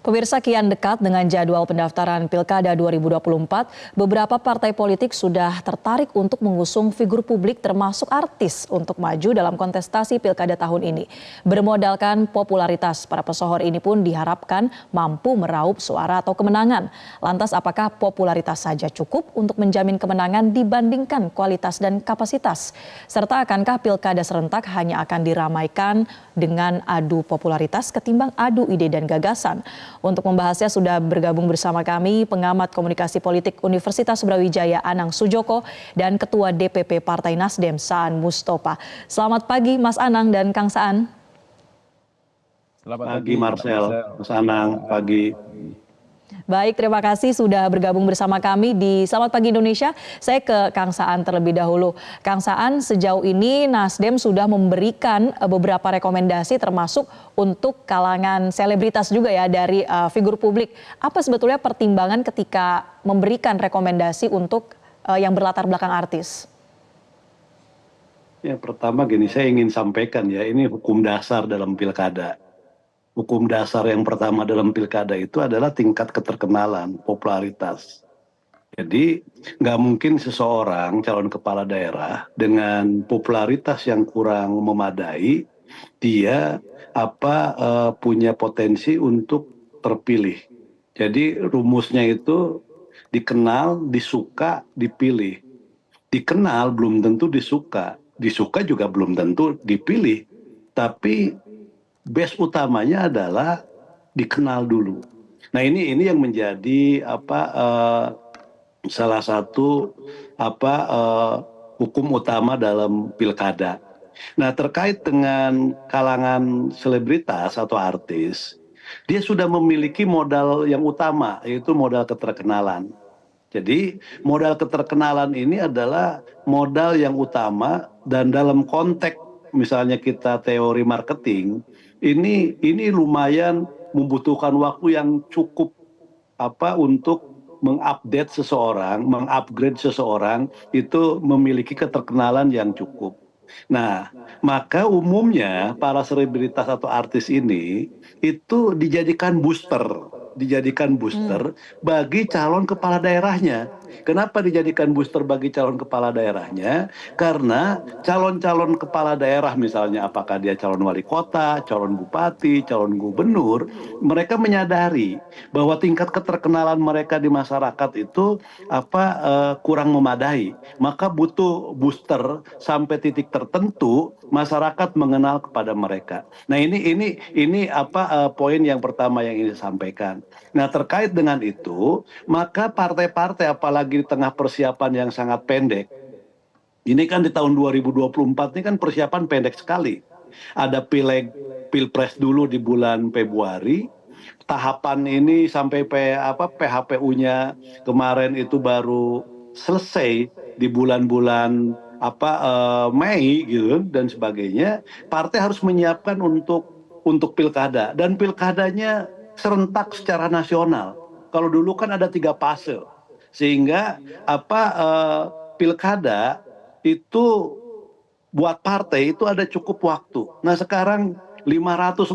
Pemirsa, kian dekat dengan jadwal pendaftaran Pilkada 2024, beberapa partai politik sudah tertarik untuk mengusung figur publik termasuk artis untuk maju dalam kontestasi Pilkada tahun ini. Bermodalkan popularitas, para pesohor ini pun diharapkan mampu meraup suara atau kemenangan. Lantas apakah popularitas saja cukup untuk menjamin kemenangan dibandingkan kualitas dan kapasitas? Serta akankah Pilkada serentak hanya akan diramaikan dengan adu popularitas ketimbang adu ide dan gagasan? Untuk membahasnya sudah bergabung bersama kami pengamat komunikasi politik Universitas Brawijaya Anang Sujoko dan Ketua DPP Partai Nasdem Saan Mustopa. Selamat pagi Mas Anang dan Kang Saan. Selamat pagi Marcel, Mas Anang, pagi. Baik, terima kasih sudah bergabung bersama kami di Selamat Pagi Indonesia. Saya ke Kang Saan terlebih dahulu. Kang Saan, sejauh ini Nasdem sudah memberikan beberapa rekomendasi termasuk untuk kalangan selebritas juga ya dari figur publik. Apa sebetulnya pertimbangan ketika memberikan rekomendasi untuk yang berlatar belakang artis? Ya, pertama gini, saya ingin sampaikan ya, ini hukum dasar dalam pilkada. Hukum dasar yang pertama dalam pilkada itu adalah tingkat keterkenalan, popularitas. Jadi nggak mungkin seseorang calon kepala daerah dengan popularitas yang kurang memadai, dia punya potensi untuk terpilih. Jadi rumusnya itu dikenal, disuka, dipilih. Dikenal belum tentu disuka, disuka juga belum tentu dipilih. Tapi base utamanya adalah dikenal dulu. Nah ini yang menjadi salah satu hukum utama dalam pilkada. Nah terkait dengan kalangan selebritas atau artis, dia sudah memiliki modal yang utama, yaitu modal keterkenalan. Jadi modal keterkenalan ini adalah modal yang utama, dan dalam konteks misalnya kita teori marketing, ini lumayan membutuhkan waktu yang cukup untuk mengupdate seseorang, mengupgrade seseorang itu memiliki keterkenalan yang cukup. Nah, maka umumnya para selebritas atau artis ini itu dijadikan booster bagi calon kepala daerahnya. Kenapa dijadikan booster bagi calon kepala daerahnya? Karena calon-calon kepala daerah misalnya apakah dia calon wali kota, calon bupati, calon gubernur, mereka menyadari bahwa tingkat keterkenalan mereka di masyarakat itu kurang memadai. Maka butuh booster sampai titik tertentu masyarakat mengenal kepada mereka. Nah, ini poin yang pertama yang ingin disampaikan. Nah, terkait dengan itu, maka partai-partai apalagi di tengah persiapan yang sangat pendek. Ini kan di tahun 2024 ini kan persiapan pendek sekali. Ada pilpres dulu di bulan Februari. Tahapan ini sampai PHPU-nya kemarin itu baru selesai di bulan-bulan Mei gitu dan sebagainya. Partai harus menyiapkan untuk pilkada, dan pilkadanya serentak secara nasional. Kalau dulu kan ada 3 fase, sehingga pilkada itu buat partai itu ada cukup waktu. Nah sekarang 514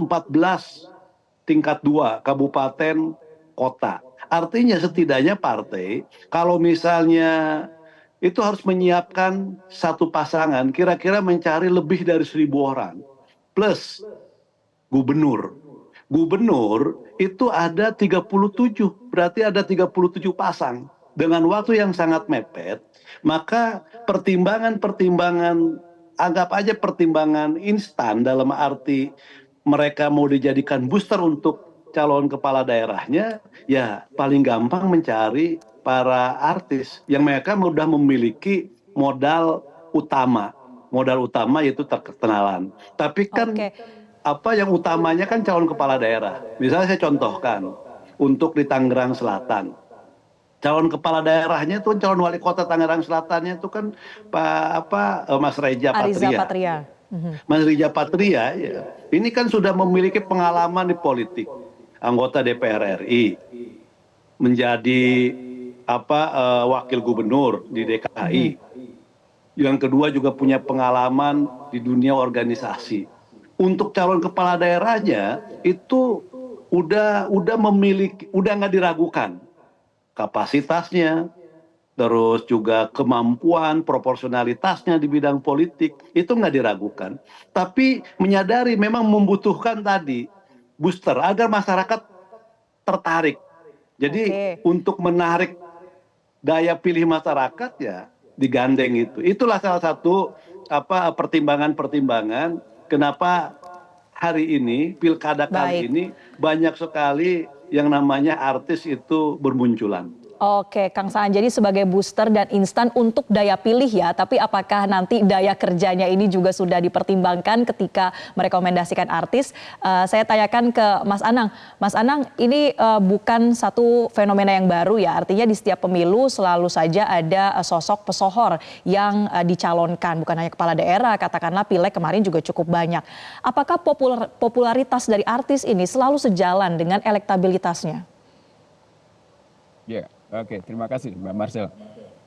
tingkat 2 kabupaten kota. Artinya setidaknya partai kalau misalnya itu harus menyiapkan satu pasangan kira-kira mencari lebih dari 1.000 orang plus gubernur. Gubernur itu ada 37, berarti ada 37 pasang. Dengan waktu yang sangat mepet, maka pertimbangan, anggap aja pertimbangan instan dalam arti mereka mau dijadikan booster untuk calon kepala daerahnya, ya paling gampang mencari para artis yang mereka sudah memiliki modal utama. Modal utama yaitu terkenalan. Tapi kan yang utamanya kan calon kepala daerah. Misalnya saya contohkan untuk di Tangerang Selatan, calon kepala daerahnya itu calon wali kota Tangerang Selatannya itu kan Mas Reza Patria. Mas Reza Patria ya, ini kan sudah memiliki pengalaman di politik, anggota DPR RI, menjadi wakil gubernur di DKI. Yang kedua juga punya pengalaman di dunia organisasi. Untuk calon kepala daerahnya itu udah memiliki, udah nggak diragukan kapasitasnya, terus juga kemampuan, proporsionalitasnya di bidang politik, itu nggak diragukan. Tapi menyadari memang membutuhkan tadi booster agar masyarakat tertarik. Jadi Oke. untuk menarik daya pilih masyarakat ya digandeng itu. Itulah salah satu pertimbangan-pertimbangan kenapa hari ini, pilkada kali Baik. ini banyak sekali yang namanya artis itu bermunculan. Oke, Kang Saan, jadi sebagai booster dan instan untuk daya pilih ya, tapi apakah nanti daya kerjanya ini juga sudah dipertimbangkan ketika merekomendasikan artis? Saya tanyakan ke Mas Anang. Mas Anang, ini bukan satu fenomena yang baru ya, artinya di setiap pemilu selalu saja ada sosok pesohor yang dicalonkan, bukan hanya kepala daerah, katakanlah pileg kemarin juga cukup banyak. Apakah popularitas dari artis ini selalu sejalan dengan elektabilitasnya? Ya, oke, terima kasih Mbak Marcel.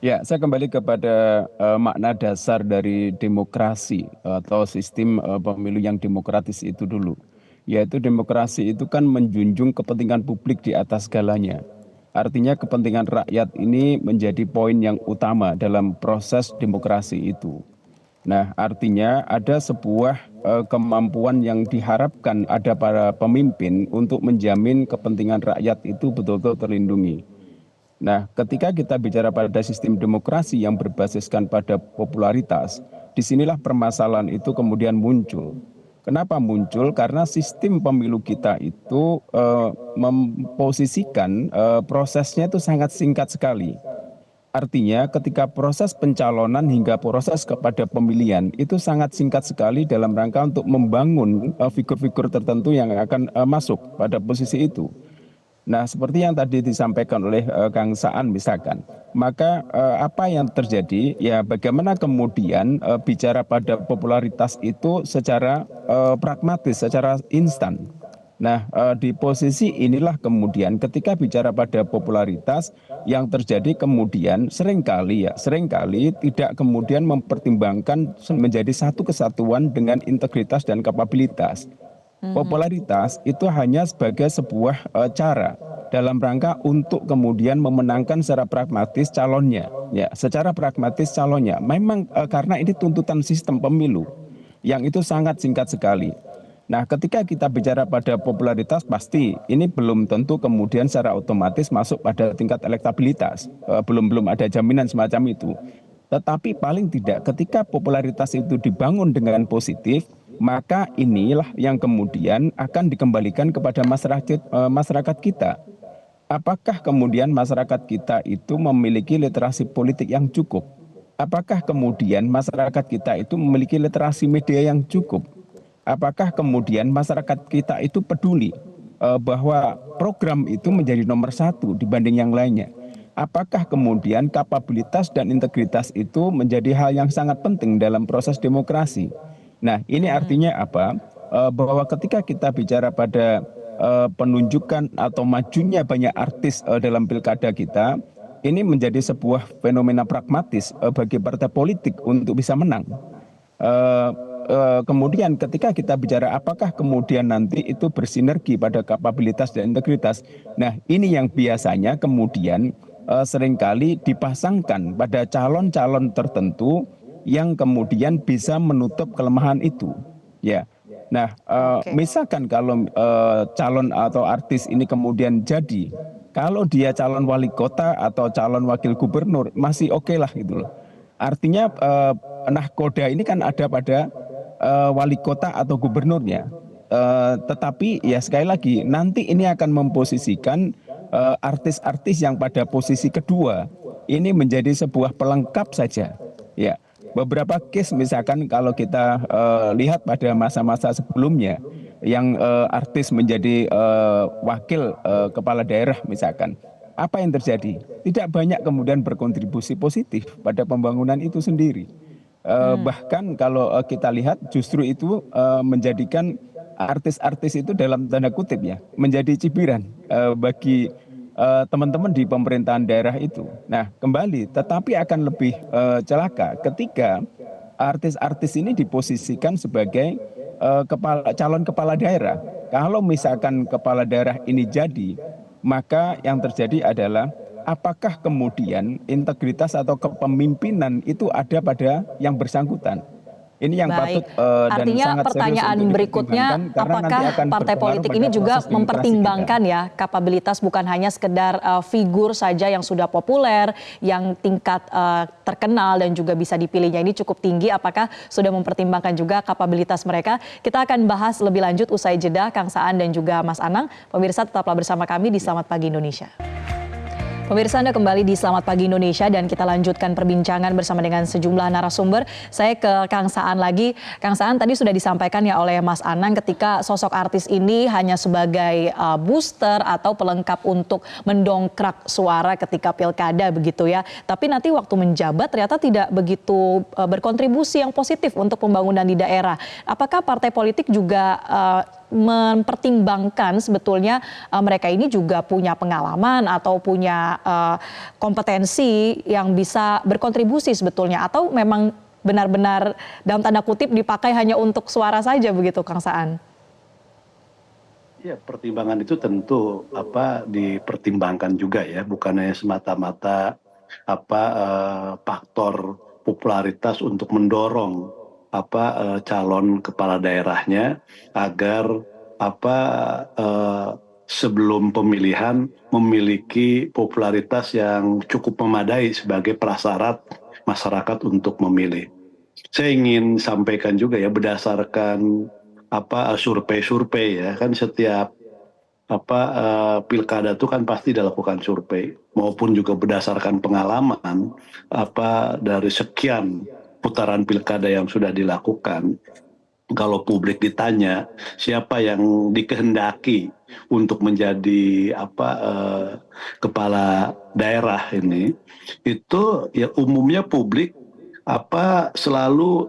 Ya, saya kembali kepada makna dasar dari demokrasi atau sistem pemilu yang demokratis itu dulu. Yaitu demokrasi itu kan menjunjung kepentingan publik di atas segalanya. Artinya kepentingan rakyat ini menjadi poin yang utama dalam proses demokrasi itu. Nah, artinya ada sebuah kemampuan yang diharapkan ada para pemimpin untuk menjamin kepentingan rakyat itu betul-betul terlindungi. Nah, ketika kita bicara pada sistem demokrasi yang berbasiskan pada popularitas, disinilah permasalahan itu kemudian muncul. Kenapa muncul? Karena sistem pemilu kita itu memposisikan prosesnya itu sangat singkat sekali. Artinya ketika proses pencalonan hingga proses kepada pemilihan itu sangat singkat sekali dalam rangka untuk membangun figur-figur tertentu yang akan masuk pada posisi itu. Nah, seperti yang tadi disampaikan oleh Kang Saan misalkan, maka apa yang terjadi ya bagaimana kemudian bicara pada popularitas itu secara pragmatis, secara instan. Nah, di posisi inilah kemudian ketika bicara pada popularitas yang terjadi kemudian seringkali tidak kemudian mempertimbangkan menjadi satu kesatuan dengan integritas dan kapabilitas. Popularitas itu hanya sebagai sebuah cara dalam rangka untuk kemudian memenangkan secara pragmatis calonnya. Ya, secara pragmatis calonnya. Memang karena ini tuntutan sistem pemilu yang itu sangat singkat sekali. Nah, ketika kita bicara pada popularitas pasti ini belum tentu kemudian secara otomatis masuk pada tingkat elektabilitas. Belum ada jaminan semacam itu. Tetapi paling tidak ketika popularitas itu dibangun dengan positif, maka inilah yang kemudian akan dikembalikan kepada masyarakat kita. Apakah kemudian masyarakat kita itu memiliki literasi politik yang cukup? Apakah kemudian masyarakat kita itu memiliki literasi media yang cukup? Apakah kemudian masyarakat kita itu peduli bahwa program itu menjadi nomor satu dibanding yang lainnya? Apakah kemudian kapabilitas dan integritas itu menjadi hal yang sangat penting dalam proses demokrasi? Nah, ini artinya apa? Bahwa ketika kita bicara pada penunjukan atau majunya banyak artis dalam pilkada kita, ini menjadi sebuah fenomena pragmatis bagi partai politik untuk bisa menang. Kemudian ketika kita bicara apakah kemudian nanti itu bersinergi pada kapabilitas dan integritas. Nah, ini yang biasanya kemudian seringkali dipasangkan pada calon-calon tertentu yang kemudian bisa menutup kelemahan itu. Ya. Nah, misalkan kalau calon atau artis ini kemudian jadi, kalau dia calon wali kota atau calon wakil gubernur masih oke lah gitu loh. Artinya nahkoda ini kan ada pada wali kota atau gubernurnya. Tetapi ya sekali lagi nanti ini akan memposisikan artis-artis yang pada posisi kedua ini menjadi sebuah pelengkap saja. Ya. Beberapa case misalkan kalau kita lihat pada masa-masa sebelumnya yang artis menjadi wakil kepala daerah misalkan. Apa yang terjadi? Tidak banyak kemudian berkontribusi positif pada pembangunan itu sendiri. Bahkan kalau kita lihat justru itu menjadikan artis-artis itu dalam tanda kutip ya menjadi cibiran bagi teman-teman di pemerintahan daerah itu. Nah, kembali, tetapi akan lebih celaka ketika artis-artis ini diposisikan sebagai calon kepala daerah. Kalau misalkan kepala daerah ini jadi, maka yang terjadi adalah apakah kemudian integritas atau kepemimpinan itu ada pada yang bersangkutan. Ini yang Baik, patut dan artinya sangat serius pertanyaan untuk berikutnya, dipertimbangkan karena nanti apakah akan partai berpengaruh politik pada ini juga proses demokrasi kita. mempertimbangkan ya kapabilitas bukan hanya sekedar figur saja yang sudah populer, yang tingkat terkenal dan juga bisa dipilihnya ini cukup tinggi, apakah sudah mempertimbangkan juga kapabilitas mereka? Kita akan bahas lebih lanjut usai jeda, Kang Saan dan juga Mas Anang. Pemirsa tetaplah bersama kami di Selamat Pagi Indonesia. Pemirsa, Anda kembali di Selamat Pagi Indonesia dan kita lanjutkan perbincangan bersama dengan sejumlah narasumber. Saya ke Kang Saan lagi. Kang Saan, tadi sudah disampaikan ya oleh Mas Anang ketika sosok artis ini hanya sebagai booster atau pelengkap untuk mendongkrak suara ketika pilkada begitu ya. Tapi nanti waktu menjabat ternyata tidak begitu berkontribusi yang positif untuk pembangunan di daerah. Apakah partai politik juga mempertimbangkan sebetulnya mereka ini juga punya pengalaman atau punya kompetensi yang bisa berkontribusi sebetulnya, atau memang benar-benar dalam tanda kutip dipakai hanya untuk suara saja begitu, Kang Saan? Ya, pertimbangan itu tentu dipertimbangkan juga ya, bukan hanya semata-mata faktor popularitas untuk mendorong calon kepala daerahnya agar sebelum pemilihan memiliki popularitas yang cukup memadai sebagai prasyarat masyarakat untuk memilih. Saya ingin sampaikan juga ya, berdasarkan survei-survei ya, kan setiap pilkada itu kan pasti dilakukan survei, maupun juga berdasarkan pengalaman dari sekian putaran pilkada yang sudah dilakukan. Kalau publik ditanya siapa yang dikehendaki untuk menjadi kepala daerah ini, itu ya umumnya publik selalu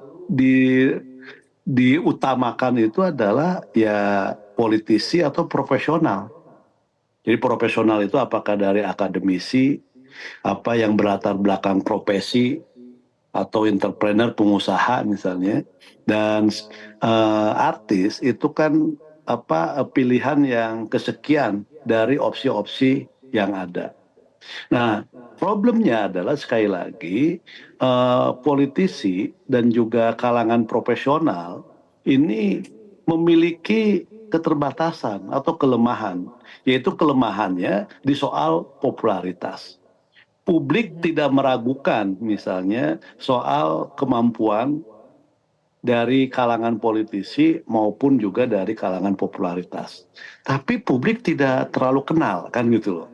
diutamakan itu adalah ya politisi atau profesional. Jadi profesional itu apakah dari akademisi, yang berlatar belakang profesi, atau entrepreneur, pengusaha misalnya, dan artis itu kan pilihan yang kesekian dari opsi-opsi yang ada. Nah, problemnya adalah sekali lagi politisi dan juga kalangan profesional ini memiliki keterbatasan atau kelemahan, yaitu kelemahannya di soal popularitas. Publik tidak meragukan misalnya soal kemampuan dari kalangan politisi maupun juga dari kalangan popularitas. Tapi publik tidak terlalu kenal, kan gitu loh.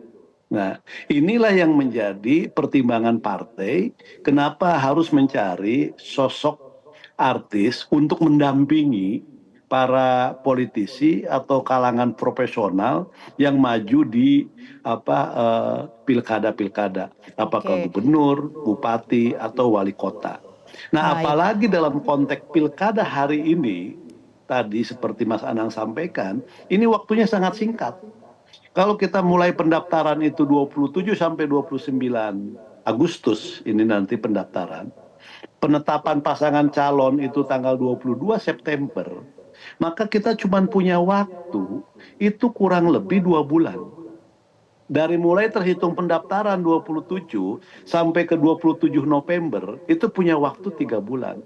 Nah, inilah yang menjadi pertimbangan partai kenapa harus mencari sosok artis untuk mendampingi para politisi atau kalangan profesional yang maju di pilkada-pilkada, apakah gubernur, bupati, atau wali kota. Nah, apalagi dalam konteks pilkada hari ini, tadi seperti Mas Anang sampaikan, ini waktunya sangat singkat. Kalau kita mulai pendaftaran itu 27 sampai 29 Agustus ini nanti pendaftaran, penetapan pasangan calon itu tanggal 22 September, maka kita cuma punya waktu itu kurang lebih 2 bulan. Dari mulai terhitung pendaftaran 27 sampai ke 27 November, itu punya waktu 3 bulan.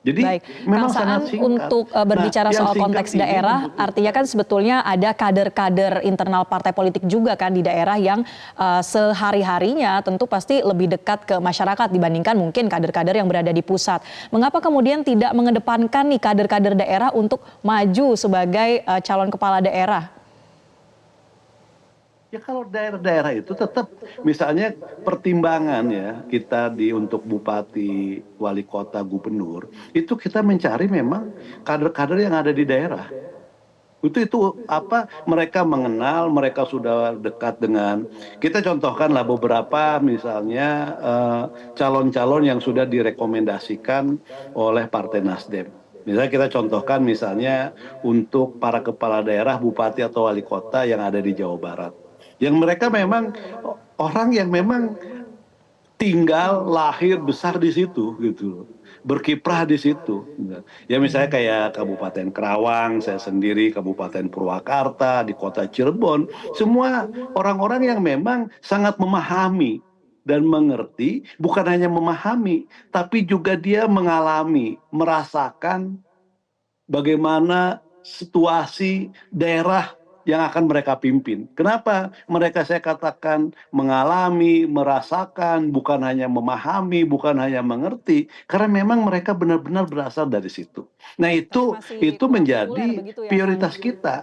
Jadi memang sangat singkat. Untuk berbicara soal konteks daerah, artinya kan sebetulnya ada kader-kader internal partai politik juga kan di daerah yang sehari-harinya tentu pasti lebih dekat ke masyarakat dibandingkan mungkin kader-kader yang berada di pusat. Mengapa kemudian tidak mengedepankan nih kader-kader daerah untuk maju sebagai calon kepala daerah? Ya kalau daerah-daerah itu tetap misalnya pertimbangan ya kita untuk bupati, wali kota, gubernur, itu kita mencari memang kader-kader yang ada di daerah. Itu mereka mengenal, mereka sudah dekat dengan, kita contohkanlah beberapa misalnya calon-calon yang sudah direkomendasikan oleh Partai Nasdem. Misalnya kita contohkan misalnya untuk para kepala daerah, bupati atau wali kota yang ada di Jawa Barat. Yang mereka memang orang yang memang tinggal, lahir, besar di situ gitu loh. Berkiprah di situ. Ya misalnya kayak Kabupaten Kerawang, saya sendiri Kabupaten Purwakarta, di kota Cirebon, semua orang-orang yang memang sangat memahami dan mengerti, bukan hanya memahami, tapi juga dia mengalami, merasakan bagaimana situasi daerah yang akan mereka pimpin. Kenapa mereka saya katakan mengalami, merasakan, bukan hanya memahami, bukan hanya mengerti, karena memang mereka benar-benar berasal dari situ. Nah Tapi itu masih itu kurang populer menjadi begitu ya, Kang? prioritas kita.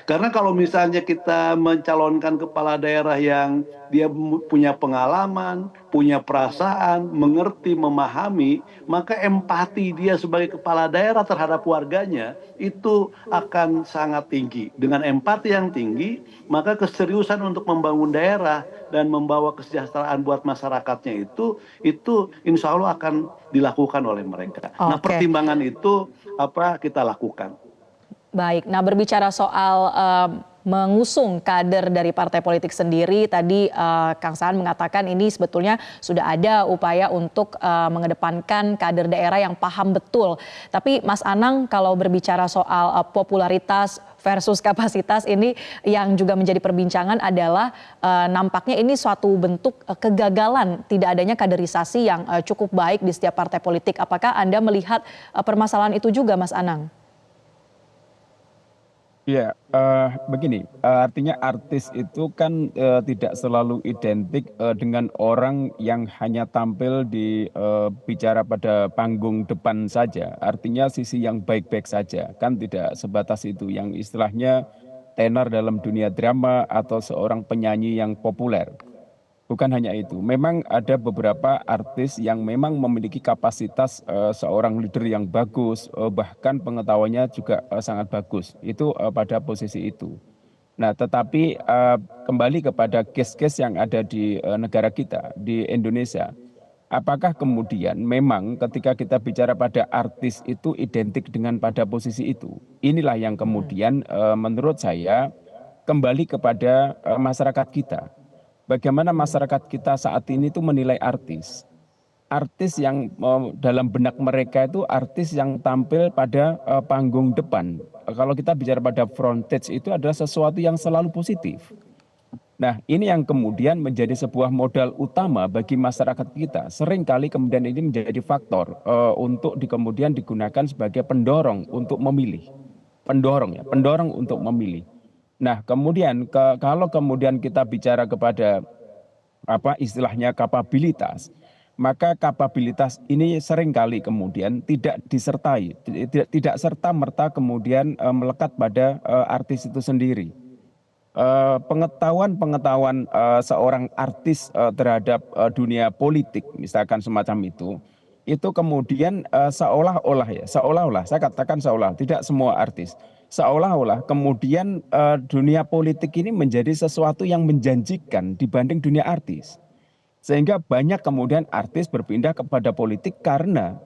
Karena kalau misalnya kita mencalonkan kepala daerah yang dia punya pengalaman, punya perasaan, mengerti, memahami, maka empati dia sebagai kepala daerah terhadap warganya itu akan sangat tinggi. Dengan empati yang tinggi, maka keseriusan untuk membangun daerah dan membawa kesejahteraan buat masyarakatnya itu insya Allah akan dilakukan oleh mereka. Nah, Oke, pertimbangan itu apa kita lakukan. baik. Nah, berbicara soal mengusung kader dari partai politik sendiri, tadi Kang Saan mengatakan ini sebetulnya sudah ada upaya untuk mengedepankan kader daerah yang paham betul. Tapi Mas Anang, kalau berbicara soal popularitas versus kapasitas, ini yang juga menjadi perbincangan adalah nampaknya ini suatu bentuk kegagalan tidak adanya kaderisasi yang cukup baik di setiap partai politik. Apakah Anda melihat permasalahan itu juga, Mas Anang? Ya, begini, artinya artis itu kan tidak selalu identik dengan orang yang hanya tampil di bicara pada panggung depan saja. Artinya sisi yang baik-baik saja, kan tidak sebatas itu. Yang istilahnya tenar dalam dunia drama atau seorang penyanyi yang populer. Bukan hanya itu, memang ada beberapa artis yang memang memiliki kapasitas seorang leader yang bagus, bahkan pengetahuannya juga sangat bagus. Itu pada posisi itu. Nah, tetapi kembali kepada case-case yang ada di negara kita, di Indonesia. Apakah kemudian memang ketika kita bicara pada artis itu identik dengan pada posisi itu? Inilah yang kemudian menurut saya kembali kepada masyarakat kita. Bagaimana masyarakat kita saat ini itu menilai artis. Artis yang dalam benak mereka itu artis yang tampil pada panggung depan. Kalau kita bicara pada frontage itu adalah sesuatu yang selalu positif. Nah, ini yang kemudian menjadi sebuah modal utama bagi masyarakat kita. Seringkali kemudian ini menjadi faktor untuk kemudian digunakan sebagai pendorong untuk memilih. Pendorong ya, pendorong untuk memilih. Nah, kemudian kalau kemudian kita bicara kepada apa istilahnya kapabilitas, maka kapabilitas ini seringkali kemudian tidak disertai, tidak serta merta kemudian melekat pada artis itu sendiri. Pengetahuan seorang artis terhadap dunia politik, misalkan semacam itu kemudian seolah-olah saya katakan seolah, tidak semua artis, seolah-olah kemudian dunia politik ini menjadi sesuatu yang menjanjikan dibanding dunia artis. Sehingga banyak kemudian artis berpindah kepada politik karena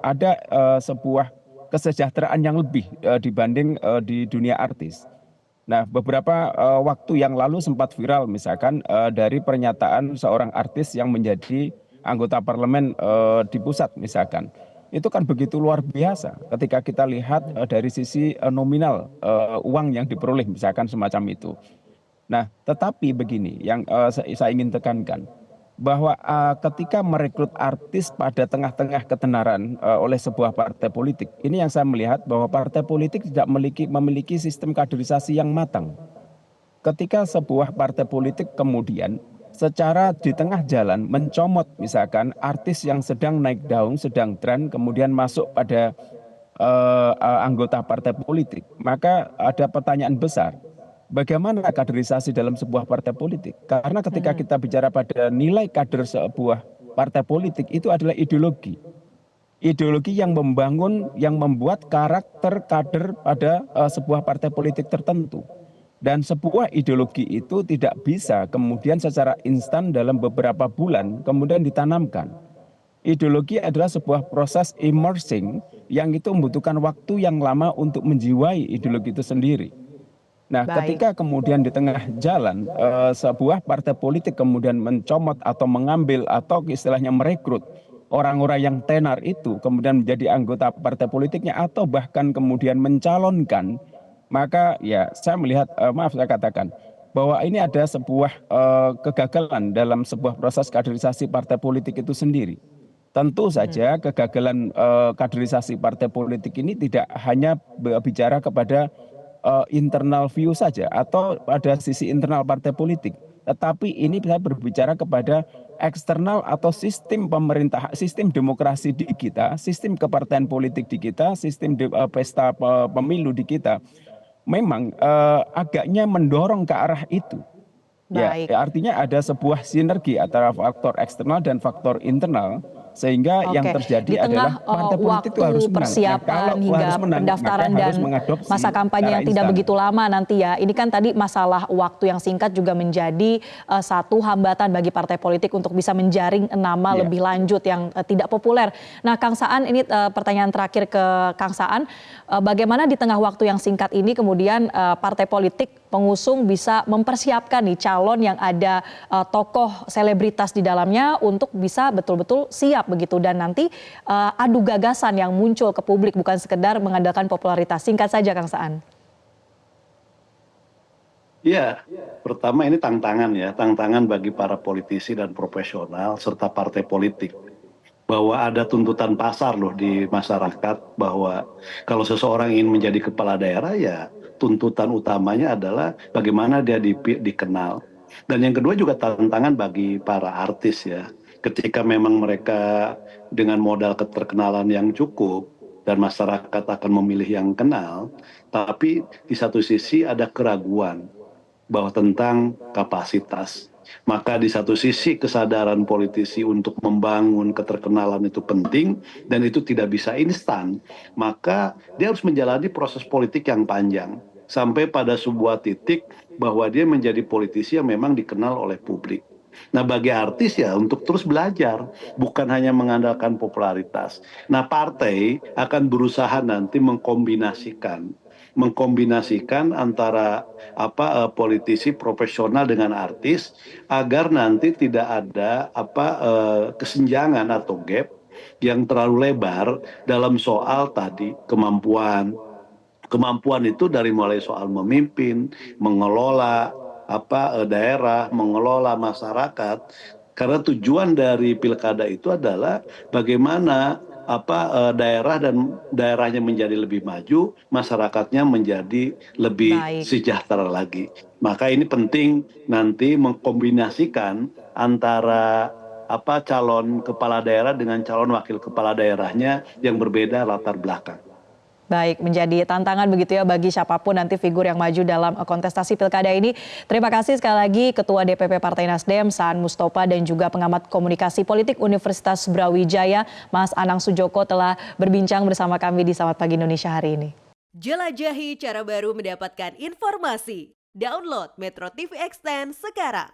ada sebuah kesejahteraan yang lebih dibanding di dunia artis. Nah, beberapa waktu yang lalu sempat viral misalkan dari pernyataan seorang artis yang menjadi anggota parlemen di pusat misalkan. Itu kan begitu luar biasa ketika kita lihat dari sisi nominal uang yang diperoleh misalkan semacam itu. Nah, tetapi begini yang saya ingin tekankan bahwa ketika merekrut artis pada tengah-tengah ketenaran oleh sebuah partai politik, ini yang saya melihat bahwa partai politik tidak memiliki sistem kaderisasi yang matang. Ketika sebuah partai politik kemudian secara di tengah jalan mencomot misalkan artis yang sedang naik daun, sedang tren, kemudian masuk pada anggota partai politik, maka ada pertanyaan besar. Bagaimana kaderisasi dalam sebuah partai politik? Karena ketika kita bicara pada nilai kader sebuah partai politik itu adalah ideologi. Ideologi yang membangun, yang membuat karakter kader pada sebuah partai politik tertentu. Dan sebuah ideologi itu tidak bisa kemudian secara instan dalam beberapa bulan kemudian ditanamkan. Ideologi adalah sebuah proses immersing yang itu membutuhkan waktu yang lama untuk menjiwai ideologi itu sendiri. Nah, Baik. ketika kemudian di tengah jalan sebuah partai politik kemudian mencomot atau mengambil atau istilahnya merekrut orang-orang yang tenar itu kemudian menjadi anggota partai politiknya atau bahkan kemudian mencalonkan, maka ya saya melihat, maaf saya katakan, bahwa ini ada sebuah kegagalan dalam sebuah proses kaderisasi partai politik itu sendiri. Tentu saja kegagalan kaderisasi partai politik ini tidak hanya bicara kepada internal view saja atau pada sisi internal partai politik, tetapi ini bisa berbicara kepada eksternal atau sistem pemerintah, sistem demokrasi di kita, sistem kepartaian politik di kita, sistem pesta pemilu di kita. Memang agaknya mendorong ke arah itu. Ya, Baik. artinya ada sebuah sinergi antara faktor eksternal dan faktor internal, sehingga yang Oke, di terjadi tengah adalah partai politik itu waktu harus menang. Nah, persiapan kalau hingga harus menang, pendaftaran maka harus dan mengadopsi masa kampanye cara yang tidak instan. begitu lama nanti ya. Ini kan tadi masalah waktu yang singkat juga menjadi satu hambatan bagi partai politik untuk bisa menjaring nama Ya. lebih lanjut yang tidak populer. Nah, Kang Saan, ini pertanyaan terakhir ke Kang Saan, bagaimana di tengah waktu yang singkat ini kemudian partai politik pengusung bisa mempersiapkan nih calon yang ada tokoh selebritas di dalamnya untuk bisa betul-betul siap begitu dan nanti adu gagasan yang muncul ke publik bukan sekedar mengandalkan popularitas. Singkat saja Kang Saan. Ya, pertama ini tantangan ya, tantangan bagi para politisi dan profesional serta partai politik. Bahwa ada tuntutan pasar loh di masyarakat bahwa kalau seseorang ingin menjadi kepala daerah ya tuntutan utamanya adalah bagaimana dia dikenal. Dan yang kedua juga tantangan bagi para artis ya. Ketika memang mereka dengan modal keterkenalan yang cukup dan masyarakat akan memilih yang kenal, tapi di satu sisi ada keraguan bahwa tentang kapasitas. Maka di satu sisi kesadaran politisi untuk membangun keterkenalan itu penting dan itu tidak bisa instan. Maka dia harus menjalani proses politik yang panjang sampai pada sebuah titik bahwa dia menjadi politisi yang memang dikenal oleh publik. Nah, bagi artis ya untuk terus belajar, bukan hanya mengandalkan popularitas. Nah, partai akan berusaha nanti mengkombinasikan antara politisi profesional dengan artis agar nanti tidak ada kesenjangan atau gap yang terlalu lebar dalam soal tadi kemampuan. Kemampuan itu dari mulai soal memimpin, mengelola daerah, mengelola masyarakat. Karena tujuan dari pilkada itu adalah bagaimana daerah dan daerahnya menjadi lebih maju, masyarakatnya menjadi lebih Baik. sejahtera lagi. Maka ini penting nanti mengkombinasikan antara calon kepala daerah dengan calon wakil kepala daerahnya yang berbeda latar belakang. Baik, menjadi tantangan begitu ya bagi siapapun nanti figur yang maju dalam kontestasi pilkada ini. Terima kasih sekali lagi Ketua DPP Partai Nasdem, Saan Mustopha, dan juga pengamat komunikasi politik Universitas Brawijaya, Mas Anang Sujoko telah berbincang bersama kami di Selamat Pagi Indonesia hari ini. Jelajahi cara baru mendapatkan informasi. Download Metro TV Extend sekarang.